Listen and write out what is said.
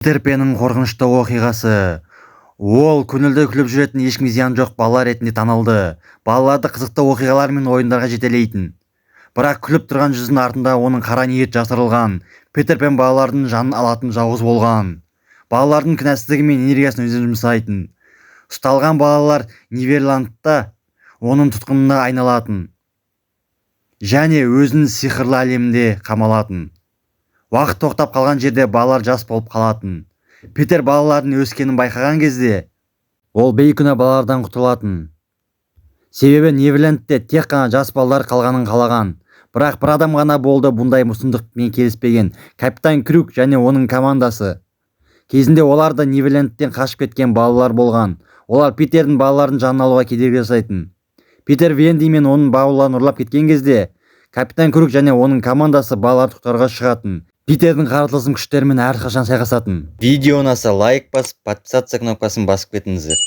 Питер Пеннің қорқынышты оқиғасы. Ол көңілді күліп жүретін, ешкімге зияны жоқ бала ретінде танылды. Балаларды қызықты оқиғалар мен ойындарға жетелейтін. Бірақ күліп тұрған жүзінің артында оның қара ниет жасырылған. Питер Пен балалардың жанын алатын жауыз болған. Балалардың кінәсіздігі мен энергиясын өзіне жұмсайтын. Ұсталған балалар Неверландта оның тұтқынына айналатын және өзінің сиқырлы әлемінде қамалатын. Уақыт тоқтап қалған жерде балалар жас болып қалатын. Питер балалардың өскенін байқаған кезде ол бейкүнә балалардан құтылатын. Себебі Неверлендте тек қана жас балалар қалғанын қалаған. Бірақ бір адам ғана болды бұндай мұсындықпен келіспеген: капитан Крюк және оның командасы. Кезінде олар да Неверлендтен қашып кеткен балалар болған. Олар Питердің балалардың жанын алуға кедергі жасайтын. Питер Венди мен оның бауырларын ұрлап кеткен кезде капитан Крюк және оның командасы балаларды құтқаруға шығатын. Питердің қара тылсым күштерімен әрқашан сайғасатын. Видео ұнаса лайк басып, подписаться кнопкасын басып кетіңіздер.